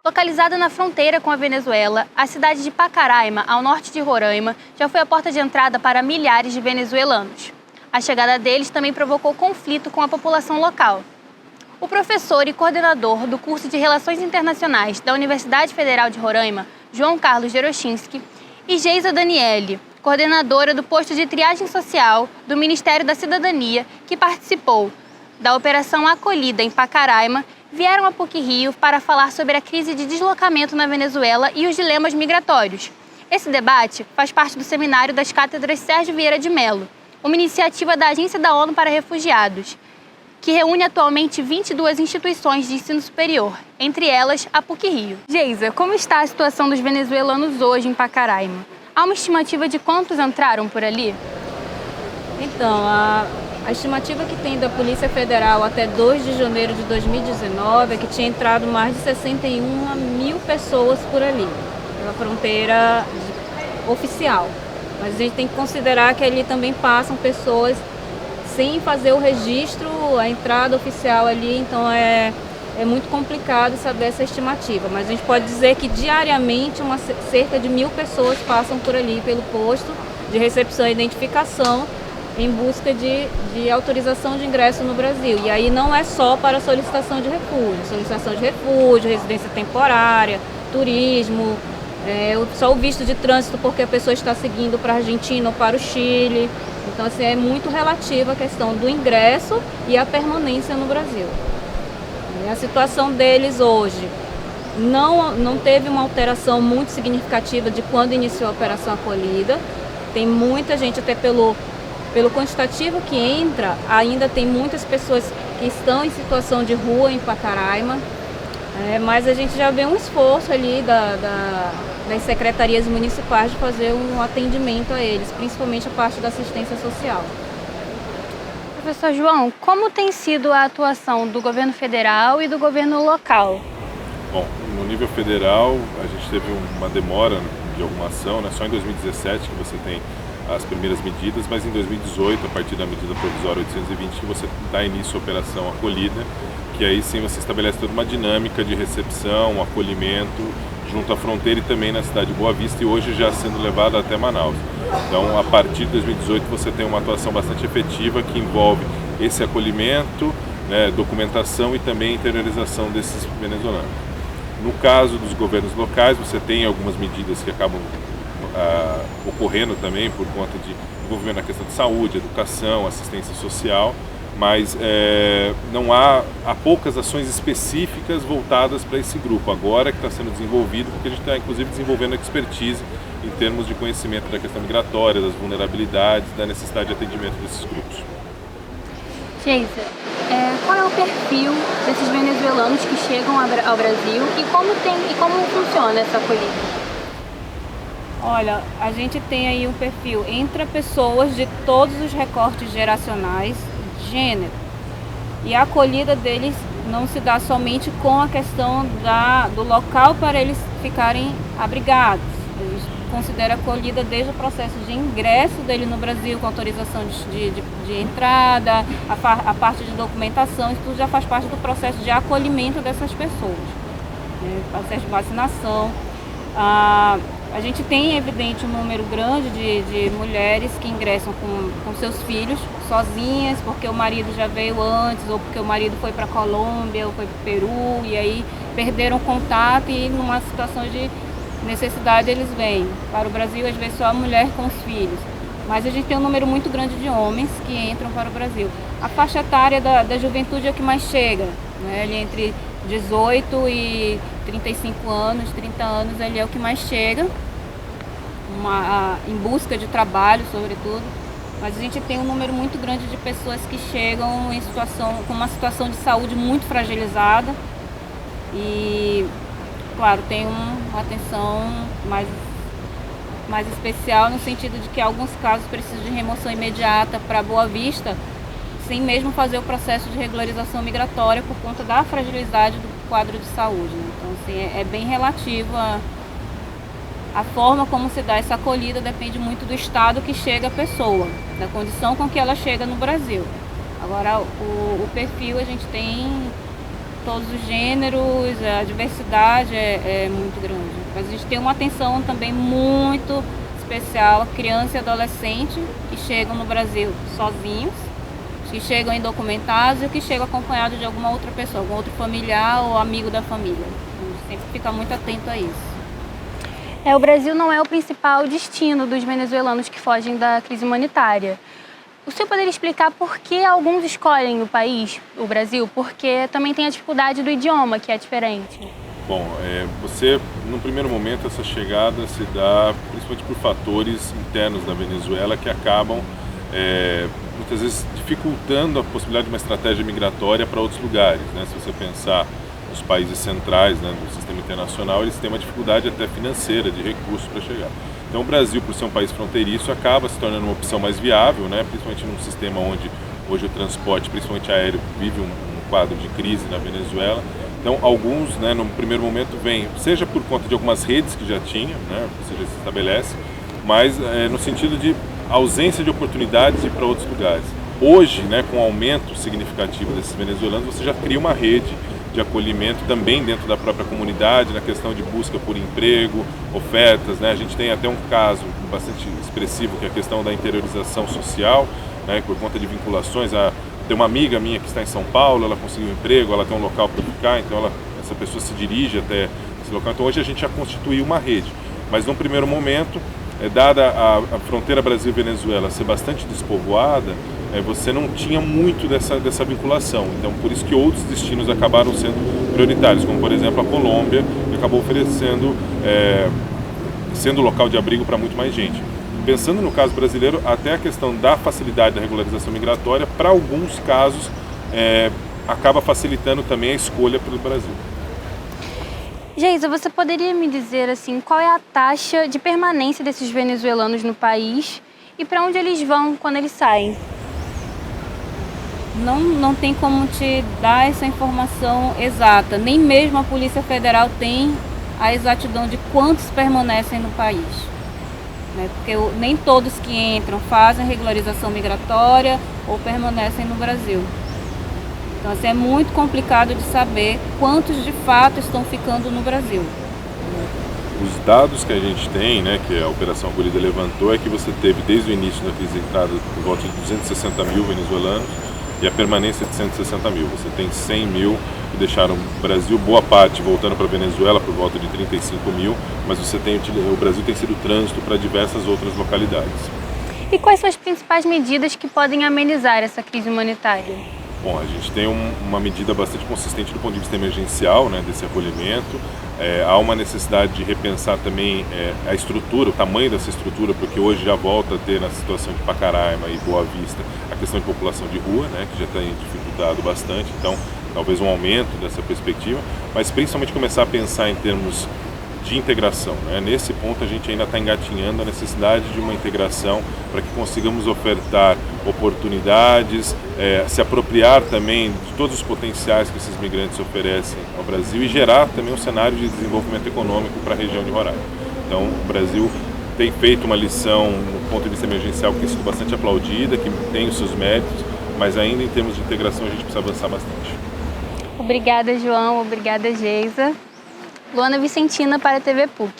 Localizada na fronteira com a Venezuela, a cidade de Pacaraima, ao norte de Roraima, já foi a porta de entrada para milhares de venezuelanos. A chegada deles também provocou conflito com a população local. O professor e coordenador do curso de Relações Internacionais da Universidade Federal de Roraima, João Carlos Jerochinski, e Geisa Daniele, coordenadora do posto de triagem social do Ministério da Cidadania, que participou da Operação Acolhida em Pacaraima, vieram a PUC-Rio para falar sobre a crise de deslocamento na Venezuela e os dilemas migratórios. Esse debate faz parte do seminário das cátedras Sérgio Vieira de Mello, uma iniciativa da Agência da ONU para Refugiados, que reúne atualmente 22 instituições de ensino superior, entre elas a PUC-Rio. Geisa, como está a situação dos venezuelanos hoje em Pacaraima? Há uma estimativa de quantos entraram por ali? Então, a estimativa que tem da Polícia Federal até 2 de janeiro de 2019 é que tinha entrado mais de 61 mil pessoas por ali, pela fronteira oficial. Mas a gente tem que considerar que ali também passam pessoas sem fazer o registro, a entrada oficial ali, então é muito complicado saber essa estimativa. Mas a gente pode dizer que diariamente cerca de 1.000 pessoas passam por ali pelo posto de recepção e identificação em busca de autorização de ingresso no Brasil. E aí não é só para solicitação de refúgio, residência temporária, turismo, só o visto de trânsito porque a pessoa está seguindo para a Argentina ou para o Chile. Então, assim, é muito relativa a questão do ingresso e a permanência no Brasil. E a situação deles hoje não teve uma alteração muito significativa de quando iniciou a Operação Acolhida. Tem muita gente, até pelo quantitativo que entra, ainda tem muitas pessoas que estão em situação de rua em Pacaraima, mas a gente já vê um esforço ali das secretarias municipais de fazer um atendimento a eles, principalmente a parte da assistência social. Professor João, como tem sido a atuação do governo federal e do governo local? Bom, no nível federal, a gente teve uma demora de alguma ação, né? Só em 2017 que você tem as primeiras medidas, mas em 2018, a partir da medida provisória 820, você dá início à Operação Acolhida, que aí sim você estabelece toda uma dinâmica de recepção, acolhimento, junto à fronteira e também na cidade de Boa Vista, e hoje já sendo levada até Manaus. Então, a partir de 2018, você tem uma atuação bastante efetiva que envolve esse acolhimento, né, documentação e também interiorização desses venezuelanos. No caso dos governos locais, você tem algumas medidas que acabam ocorrendo também por conta de envolvimento na questão de saúde, educação, assistência social, mas não há poucas ações específicas voltadas para esse grupo, agora que está sendo desenvolvido, porque a gente está inclusive desenvolvendo expertise em termos de conhecimento da questão migratória, das vulnerabilidades, da necessidade de atendimento desses grupos. Geisa, qual é o perfil desses venezuelanos que chegam ao Brasil e como funciona essa acolhida? Olha, a gente tem aí um perfil entre pessoas de todos os recortes geracionais, gênero, e a acolhida deles não se dá somente com a questão do local para eles ficarem abrigados. A gente considera a acolhida desde o processo de ingresso dele no Brasil, com autorização de entrada, a parte de documentação, isso tudo já faz parte do processo de acolhimento dessas pessoas, né? Processo de vacinação. A gente tem, evidente, um número grande de mulheres que ingressam com seus filhos sozinhas, porque o marido já veio antes, ou porque o marido foi para a Colômbia, ou foi para o Peru, e aí perderam o contato e numa situação de necessidade eles vêm para o Brasil, às vezes só a mulher com os filhos. Mas a gente tem um número muito grande de homens que entram para o Brasil. A faixa etária da juventude é a que mais chega, né? Ali entre 18 e 35 anos, 30 anos, ele é o que mais chega, em busca de trabalho, sobretudo. Mas a gente tem um número muito grande de pessoas que chegam com uma situação de saúde muito fragilizada e, claro, tem uma atenção mais especial no sentido de que, em alguns casos, precisam de remoção imediata para Boa Vista, sem mesmo fazer o processo de regularização migratória por conta da fragilidade do quadro de saúde, né? Então, assim, é bem relativo a forma como se dá essa acolhida, depende muito do estado que chega a pessoa, da condição com que ela chega no Brasil. Agora, o perfil a gente tem todos os gêneros, a diversidade é muito grande. Mas a gente tem uma atenção também muito especial a criança e adolescente que chegam no Brasil sozinhos, que chegam indocumentados e que chegam acompanhados de alguma outra pessoa, algum outro familiar ou amigo da família. A gente sempre fica muito atento a isso. O Brasil não é o principal destino dos venezuelanos que fogem da crise humanitária. O senhor poderia explicar por que alguns escolhem o país, o Brasil? Porque também tem a dificuldade do idioma, que é diferente. Bom, você, no primeiro momento, essa chegada se dá principalmente por fatores internos da Venezuela que acabam, muitas vezes, dificultando a possibilidade de uma estratégia migratória para outros lugares, né? Se você pensar nos países centrais, né, do sistema internacional, eles têm uma dificuldade até financeira, de recursos para chegar. Então o Brasil, por ser um país fronteiriço, acaba se tornando uma opção mais viável, né, principalmente num sistema onde hoje o transporte, principalmente aéreo, vive um quadro de crise na Venezuela. Então alguns, né, no primeiro momento vêm, seja por conta de algumas redes que já tinha, né, ou seja, se estabelece, mas no sentido de ausência de oportunidades de ir para outros lugares. Hoje, né, com o aumento significativo desses venezuelanos, você já cria uma rede de acolhimento também dentro da própria comunidade, na questão de busca por emprego, ofertas, né? A gente tem até um caso bastante expressivo, que é a questão da interiorização social, né? Por conta de vinculações. Tem uma amiga minha que está em São Paulo, ela conseguiu um emprego, ela tem um local para ficar, então essa pessoa se dirige até esse local. Então hoje a gente já constituiu uma rede, mas num primeiro momento, dada a fronteira Brasil-Venezuela ser bastante despovoada, você não tinha muito dessa vinculação. Então, por isso que outros destinos acabaram sendo prioritários, como, por exemplo, a Colômbia, que acabou oferecendo, sendo local de abrigo para muito mais gente. Pensando no caso brasileiro, até a questão da facilidade da regularização migratória, para alguns casos, acaba facilitando também a escolha pelo Brasil. Geisa, você poderia me dizer assim, qual é a taxa de permanência desses venezuelanos no país e para onde eles vão quando eles saem? Não tem como te dar essa informação exata, nem mesmo a Polícia Federal tem a exatidão de quantos permanecem no país, né? Porque nem todos que entram fazem regularização migratória ou permanecem no Brasil. Então assim, é muito complicado de saber quantos de fato estão ficando no Brasil. Os dados que a gente tem, né, que a Operação Acolhida levantou, é que você teve desde o início da crise de entrada por volta de 260 mil venezuelanos, e a permanência de 160 mil. Você tem 100 mil que deixaram o Brasil, boa parte voltando para a Venezuela por volta de 35 mil, mas o Brasil tem sido trânsito para diversas outras localidades. E quais são as principais medidas que podem amenizar essa crise humanitária? Bom, a gente tem uma medida bastante consistente do ponto de vista emergencial, né, desse acolhimento. Há uma necessidade de repensar também a estrutura, o tamanho dessa estrutura, porque hoje já volta a ter, na situação de Pacaraima e Boa Vista, a questão de população de rua, né, que já tem dificultado bastante, então talvez um aumento dessa perspectiva, mas principalmente começar a pensar em termos de integração, né? Nesse ponto a gente ainda está engatinhando a necessidade de uma integração para que consigamos ofertar oportunidades, se apropriar também de todos os potenciais que esses migrantes oferecem ao Brasil e gerar também um cenário de desenvolvimento econômico para a região de Roraima. Então o Brasil tem feito uma lição no ponto de vista emergencial que tem sido bastante aplaudida, que tem os seus méritos, mas ainda em termos de integração a gente precisa avançar bastante. Obrigada, João. Obrigada, Geisa. Luana Vicentina para a TV PUC.